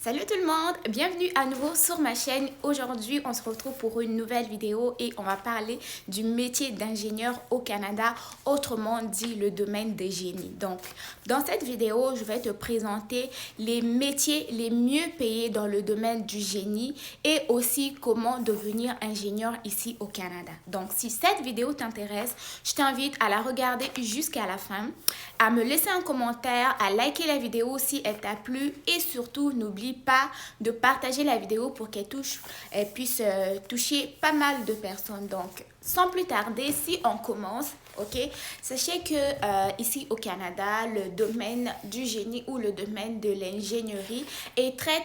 Salut tout le monde, bienvenue à nouveau sur ma chaîne. Aujourd'hui, on se retrouve pour une nouvelle vidéo et on va parler du métier d'ingénieur au Canada, autrement dit le domaine des génies. Donc, dans cette vidéo, je vais te présenter les métiers les mieux payés dans le domaine du génie et aussi comment devenir ingénieur ici au Canada. Donc, si cette vidéo t'intéresse, je t'invite à la regarder jusqu'à la fin, à me laisser un commentaire, à liker la vidéo si elle t'a plu et surtout, n'oublie pas de partager la vidéo pour qu'elle puisse toucher pas mal de personnes. Donc, sans plus tarder, si on commence, ok, sachez que ici au Canada, le domaine du génie ou le domaine de l'ingénierie est très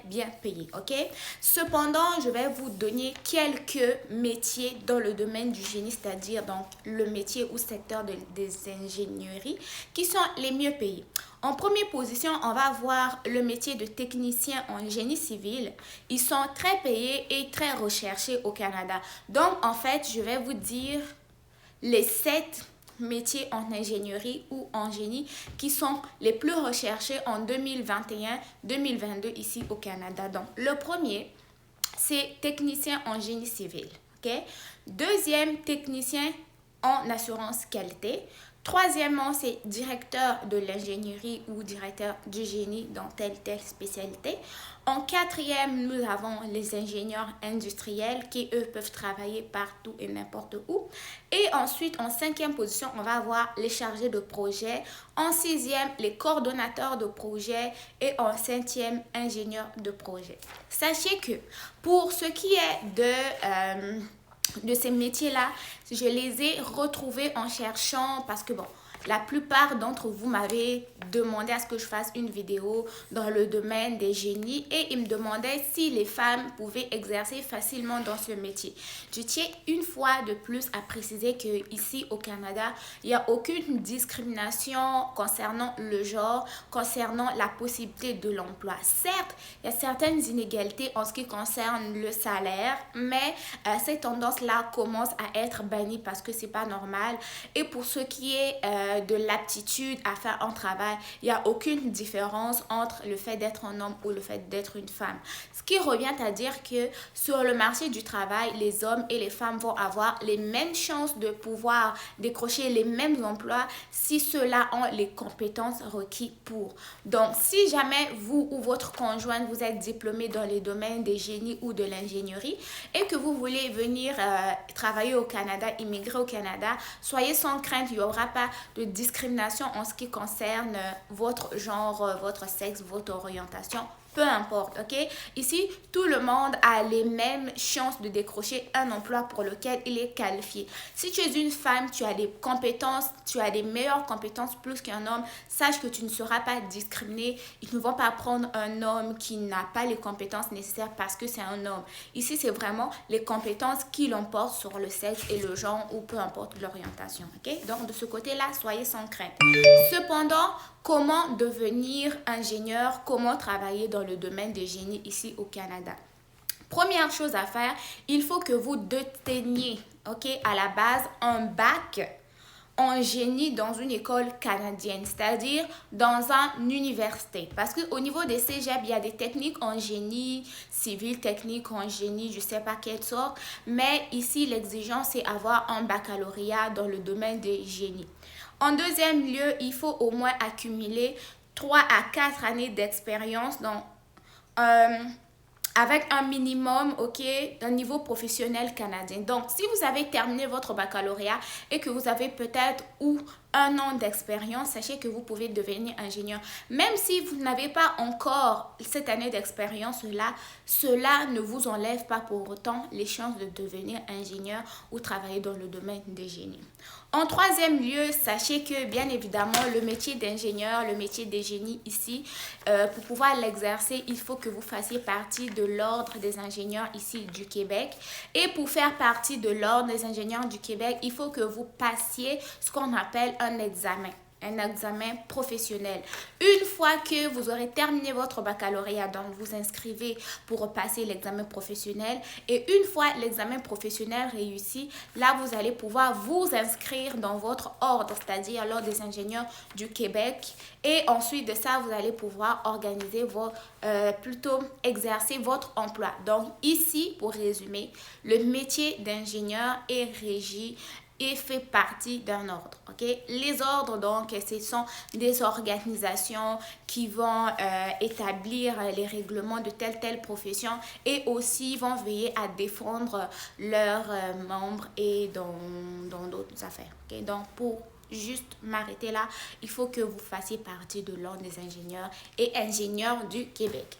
bien payé, ok. Cependant, je vais vous donner quelques métiers dans le domaine du génie, c'est-à-dire donc le métier ou secteur des ingénieries qui sont les mieux payés. En première position, on va voir le métier de technicien en génie civil. Ils sont très payés et très recherchés au Canada. Donc, en fait, je vais vous dire les 7 métiers en ingénierie ou en génie qui sont les plus recherchés en 2021-2022 ici au Canada. Donc, le premier, c'est technicien en génie civil. Okay? Deuxième, technicien en assurance qualité. Troisièmement, c'est directeur de l'ingénierie ou directeur du génie dans telle spécialité. En quatrième, nous avons les ingénieurs industriels qui, eux, peuvent travailler partout et n'importe où. Et ensuite, en cinquième position, on va avoir les chargés de projet. En sixième, les coordonnateurs de projet. Et en septième, ingénieurs de projet. Sachez que pour ce qui est de ces métiers-là, je les ai retrouvés en cherchant parce que bon, la plupart d'entre vous m'avaient demandé à ce que je fasse une vidéo dans le domaine des génies et ils me demandaient si les femmes pouvaient exercer facilement dans ce métier. Je tiens une fois de plus à préciser qu'ici au Canada, il n'y a aucune discrimination concernant le genre, concernant la possibilité de l'emploi. Certes, il y a certaines inégalités en ce qui concerne le salaire, mais cette tendance-là commence à être bannie parce que c'est pas normal. Et pour ce qui est de l'aptitude à faire un travail, il n'y a aucune différence entre le fait d'être un homme ou le fait d'être une femme. Ce qui revient à dire que sur le marché du travail, les hommes et les femmes vont avoir les mêmes chances de pouvoir décrocher les mêmes emplois si ceux-là ont les compétences requises pour. Donc, si jamais vous ou votre conjointe, vous êtes diplômé dans les domaines des génies ou de l'ingénierie et que vous voulez venir travailler au Canada, immigrer au Canada, soyez sans crainte, il n'y aura pas de discrimination en ce qui concerne votre genre, votre sexe, votre orientation. Peu importe, ok? Ici, tout le monde a les mêmes chances de décrocher un emploi pour lequel il est qualifié. Si tu es une femme, tu as des compétences, tu as des meilleures compétences plus qu'un homme, sache que tu ne seras pas discriminé. Ils ne vont pas prendre un homme qui n'a pas les compétences nécessaires parce que c'est un homme. Ici, c'est vraiment les compétences qui l'emportent sur le sexe et le genre ou peu importe l'orientation, ok? Donc, de ce côté-là, soyez sans crainte. Cependant, comment devenir ingénieur, comment travailler dans le domaine des génies ici au Canada? Première chose à faire, il faut que vous déteniez, ok, à la base un bac en génie dans une école canadienne, c'est-à-dire dans une université. Parce qu'au niveau des cégep, il y a des techniques en génie civil, techniques en génie, je ne sais pas quelle sorte, mais ici, l'exigence, c'est avoir un baccalauréat dans le domaine des génies. En deuxième lieu, il faut au moins accumuler 3 à 4 années d'expérience avec un minimum, ok, d'un niveau professionnel canadien. Donc, si vous avez terminé votre baccalauréat et que vous avez peut-être ou 1 an d'expérience, sachez que vous pouvez devenir ingénieur. Même si vous n'avez pas encore cette année d'expérience-là, cela ne vous enlève pas pour autant les chances de devenir ingénieur ou travailler dans le domaine des génies. En troisième lieu, sachez que bien évidemment, le métier d'ingénieur, le métier des génies ici, pour pouvoir l'exercer, il faut que vous fassiez partie de l'Ordre des ingénieurs ici du Québec. Et pour faire partie de l'Ordre des ingénieurs du Québec, il faut que vous passiez ce qu'on appelle un examen. un examen professionnel. Une fois que vous aurez terminé votre baccalauréat, donc vous inscrivez pour passer l'examen professionnel. Et une fois l'examen professionnel réussi, là, vous allez pouvoir vous inscrire dans votre ordre, c'est-à-dire l'ordre des ingénieurs du Québec. Et ensuite de ça, vous allez pouvoir organiser plutôt exercer votre emploi. Donc ici, pour résumer, le métier d'ingénieur est régi et fait partie d'un ordre. Ok, les ordres, donc, ce sont des organisations qui vont établir les règlements de telle profession et aussi vont veiller à défendre leurs membres et dans d'autres affaires. Ok, donc pour juste m'arrêter là, il faut que vous fassiez partie de l'ordre des ingénieurs et ingénieurs du Québec.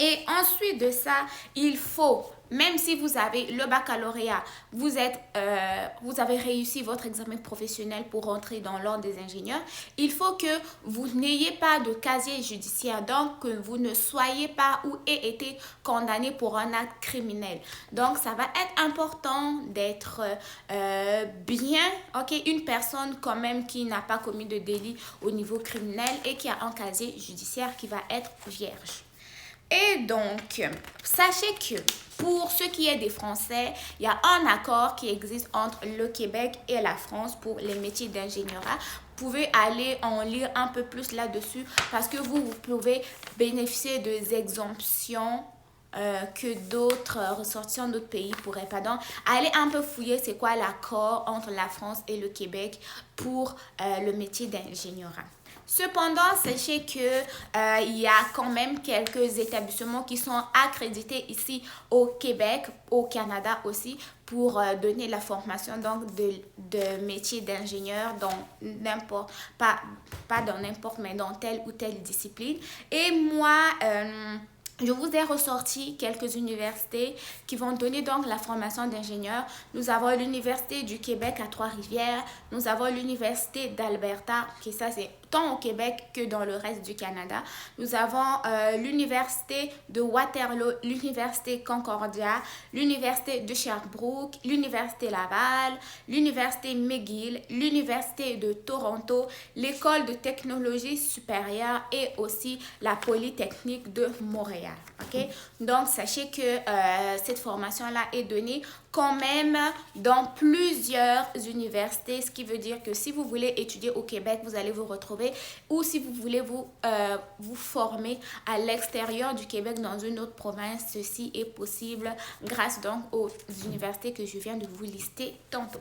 Et ensuite de ça, il faut, même si vous avez le baccalauréat, vous avez réussi votre examen professionnel pour entrer dans l'ordre des ingénieurs, il faut que vous n'ayez pas de casier judiciaire, donc que vous ne soyez pas ou ayez été condamné pour un acte criminel. Donc, ça va être important d'être bien, ok, une personne quand même qui n'a pas commis de délit au niveau criminel et qui a un casier judiciaire qui va être vierge. Et donc, sachez que pour ce qui est des Français, il y a un accord qui existe entre le Québec et la France pour les métiers d'ingénierat. Vous pouvez aller en lire un peu plus là-dessus parce que vous pouvez bénéficier des exemptions que d'autres ressortissants d'autres pays pourraient pas. Donc, allez un peu fouiller c'est quoi l'accord entre la France et le Québec pour le métier d'ingénierat. Cependant, sachez que il y a quand même quelques établissements qui sont accrédités ici au Québec, au Canada aussi, pour donner la formation donc de métier d'ingénieur dans n'importe, pas dans n'importe, mais dans telle ou telle discipline. Et moi, je vous ai ressorti quelques universités qui vont donner donc la formation d'ingénieur. Nous avons l'Université du Québec à Trois-Rivières. Nous avons l'Université d'Alberta, qui ça c'est tant au Québec que dans le reste du Canada. Nous avons l'Université de Waterloo, l'Université Concordia, l'Université de Sherbrooke, l'Université Laval, l'Université McGill, l'Université de Toronto, l'École de technologie supérieure et aussi la Polytechnique de Montréal. Okay? Donc, sachez que cette formation-là est donnée quand même dans plusieurs universités, ce qui veut dire que si vous voulez étudier au Québec, vous allez vous retrouver, ou si vous voulez vous former à l'extérieur du Québec dans une autre province, ceci est possible grâce donc aux universités que je viens de vous lister tantôt.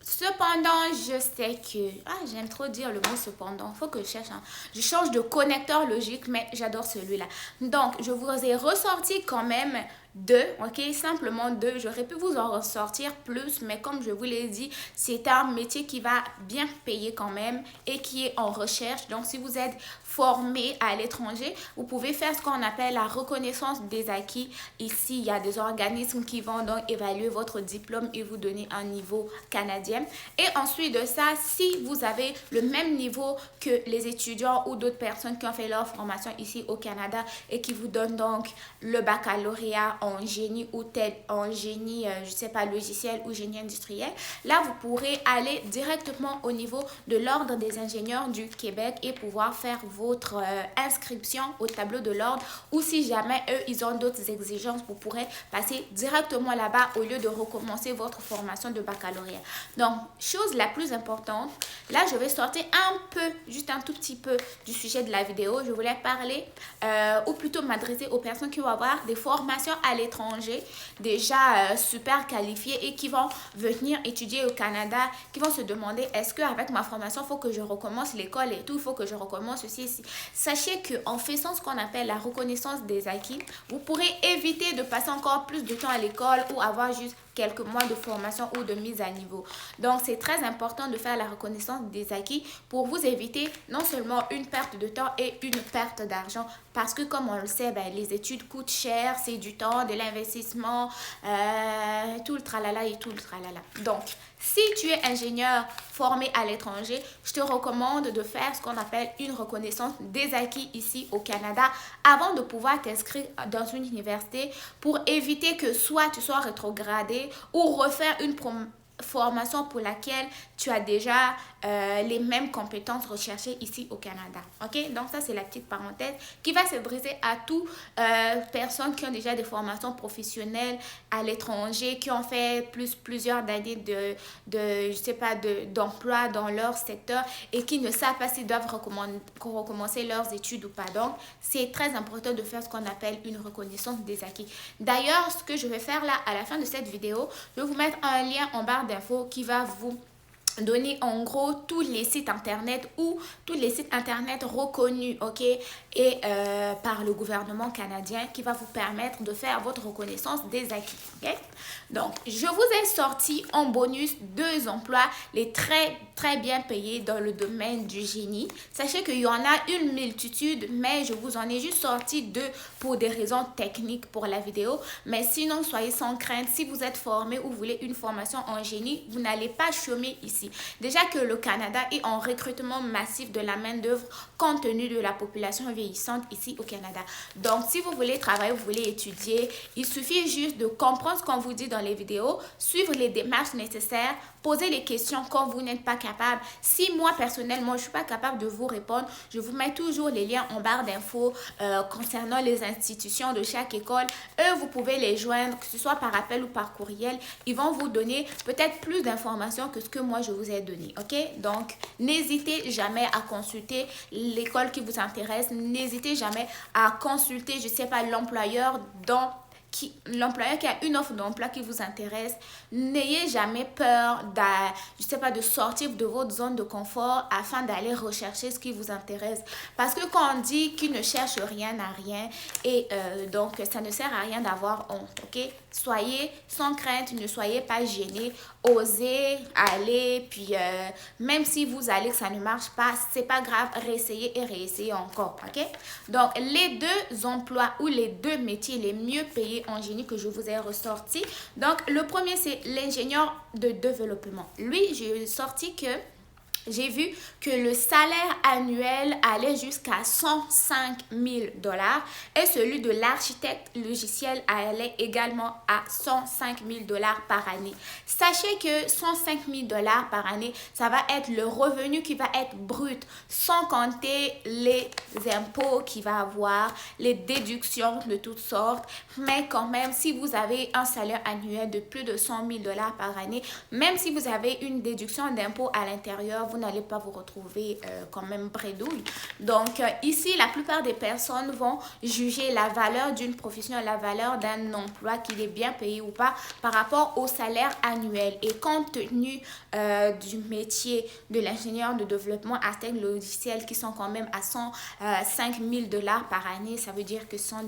Cependant, je sais que... j'aime trop dire le mot cependant. Il faut que je cherche. Je change de connecteur logique, mais j'adore celui-là. Donc, je vous ai ressorti quand même deux, ok, simplement deux. J'aurais pu vous en ressortir plus, mais comme je vous l'ai dit, c'est un métier qui va bien payer quand même et qui est en recherche. Donc, si vous êtes formé à l'étranger, vous pouvez faire ce qu'on appelle la reconnaissance des acquis. Ici, il y a des organismes qui vont donc évaluer votre diplôme et vous donner un niveau canadien. Et ensuite de ça, si vous avez le même niveau que les étudiants ou d'autres personnes qui ont fait leur formation ici au Canada et qui vous donnent donc le baccalauréat en génie ou en génie, je sais pas, logiciel ou génie industriel, là, vous pourrez aller directement au niveau de l'Ordre des ingénieurs du Québec et pouvoir faire votre inscription au tableau de l'ordre, ou si jamais eux, ils ont d'autres exigences, vous pourrez passer directement là-bas au lieu de recommencer votre formation de baccalauréat. Donc, chose la plus importante, là, je vais sortir un peu, juste un tout petit peu du sujet de la vidéo. Je voulais parler, ou plutôt m'adresser aux personnes qui vont avoir des formations à l'étranger, déjà super qualifiées et qui vont venir étudier au Canada, qui vont se demander, est-ce qu'avec ma formation, il faut que je recommence l'école et tout, il faut que je recommence ceci. Sachez qu'en faisant ce qu'on appelle la reconnaissance des acquis, vous pourrez éviter de passer encore plus de temps à l'école ou avoir juste quelques mois de formation ou de mise à niveau. Donc, c'est très important de faire la reconnaissance des acquis pour vous éviter non seulement une perte de temps et une perte d'argent, parce que comme on le sait, les études coûtent cher, c'est du temps, de l'investissement, tout le tralala et tout le tralala. Donc, si tu es ingénieur formé à l'étranger, je te recommande de faire ce qu'on appelle une reconnaissance des acquis ici au Canada avant de pouvoir t'inscrire dans une université pour éviter que soit tu sois rétrogradé ou refaire formation pour laquelle tu as déjà les mêmes compétences recherchées ici au Canada. Ok, donc ça c'est la petite parenthèse qui va s'adresser à toutes personnes qui ont déjà des formations professionnelles à l'étranger, qui ont fait plusieurs années je sais pas, d'emploi dans leur secteur et qui ne savent pas s'ils doivent recommencer leurs études ou pas. Donc c'est très important de faire ce qu'on appelle une reconnaissance des acquis. D'ailleurs, ce que je vais faire là à la fin de cette vidéo, je vais vous mettre un lien en barre d'infos qui va vous donner en gros tous les sites internet ou tous les sites internet reconnus, ok, et par le gouvernement canadien qui va vous permettre de faire votre reconnaissance des acquis, ok. Donc je vous ai sorti en bonus 2 emplois, les très bien payés dans le domaine du génie. Sachez qu'il y en a une multitude, mais je vous en ai juste sorti 2 pour des raisons techniques pour la vidéo. Mais sinon, soyez sans crainte, si vous êtes formé ou vous voulez une formation en génie, vous n'allez pas chômer ici. Déjà que le Canada est en recrutement massif de la main-d'œuvre compte tenu de la population vieillissante ici au Canada. Donc, si vous voulez travailler, vous voulez étudier, il suffit juste de comprendre ce qu'on vous dit dans les vidéos, suivre les démarches nécessaires, poser les questions quand vous n'êtes pas capable. Si moi, personnellement, je ne suis pas capable de vous répondre, je vous mets toujours les liens en barre d'infos concernant les institutions de chaque école. Eux, vous pouvez les joindre, que ce soit par appel ou par courriel. Ils vont vous donner peut-être plus d'informations que ce que moi, je vous ai donné. Ok? Donc, n'hésitez jamais à consulter l'école qui vous intéresse. N'hésitez jamais à consulter, je ne sais pas, l'employeur qui a une offre d'emploi qui vous intéresse. N'ayez jamais peur de sortir de votre zone de confort afin d'aller rechercher ce qui vous intéresse. Parce que quand on dit qu'il ne cherche rien n'a rien, et donc ça ne sert à rien d'avoir honte, ok? Soyez sans crainte, ne soyez pas gênés, osez aller, puis même si vous allez que ça ne marche pas, c'est pas grave, réessayez et réessayez encore, ok? Donc les 2 emplois ou les 2 métiers les mieux payés en génie que je vous ai ressorti. Donc le premier c'est l'ingénieur de développement. Lui, j'ai sorti que j'ai vu que le salaire annuel allait jusqu'à 105 000 $ et celui de l'architecte logiciel allait également à 105 000 $ par année. Sachez que 105 000 $ par année, ça va être le revenu qui va être brut, sans compter les impôts qu'il va avoir, les déductions de toutes sortes. Mais quand même, si vous avez un salaire annuel de plus de 100 000 $ par année, même si vous avez une déduction d'impôts à l'intérieur, vous n'allez pas vous retrouver quand même bredouille. Donc ici, la plupart des personnes vont juger la valeur d'une profession, la valeur d'un emploi, qu'il est bien payé ou pas, par rapport au salaire annuel. Et compte tenu du métier de l'ingénieur de développement architecte logiciel qui sont quand même à 105 000 $ par année, ça veut dire que ce sont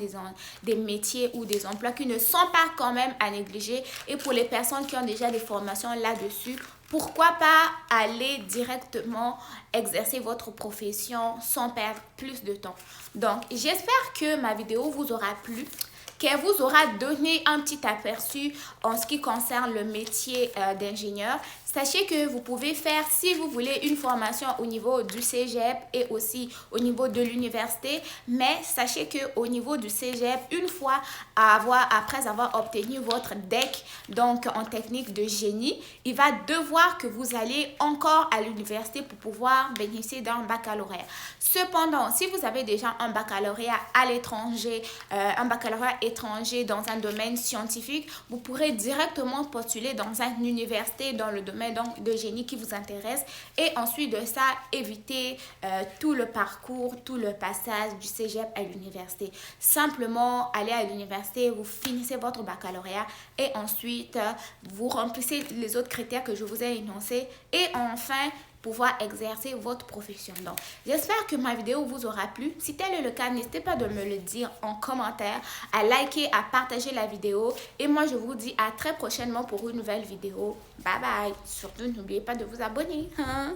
des métiers ou des emplois qui ne sont pas quand même à négliger. Et pour les personnes qui ont déjà des formations là-dessus, pourquoi pas aller directement exercer votre profession sans perdre plus de temps. Donc, j'espère que ma vidéo vous aura plu, qu'elle vous aura donné un petit aperçu en ce qui concerne le métier d'ingénieur. Sachez que vous pouvez faire, si vous voulez, une formation au niveau du cégep et aussi au niveau de l'université. Mais sachez qu'au niveau du cégep, une fois après avoir obtenu votre DEC, donc en technique de génie, il va devoir que vous allez encore à l'université pour pouvoir bénéficier d'un baccalauréat. Cependant, si vous avez déjà un baccalauréat à l'étranger, un baccalauréat étranger dans un domaine scientifique, vous pourrez directement postuler dans une université dans le domaine donc de génie qui vous intéresse et ensuite de ça éviter tout le parcours, tout le passage du cégep à l'université. Simplement aller à l'université, vous finissez votre baccalauréat et ensuite vous remplissez les autres critères que je vous ai énoncés et enfin pouvoir exercer votre profession. Donc, j'espère que ma vidéo vous aura plu. Si tel est le cas, n'hésitez pas de me le dire en commentaire, à liker, à partager la vidéo. Et moi, je vous dis à très prochainement pour une nouvelle vidéo. Bye bye. Surtout, n'oubliez pas de vous abonner. Hein?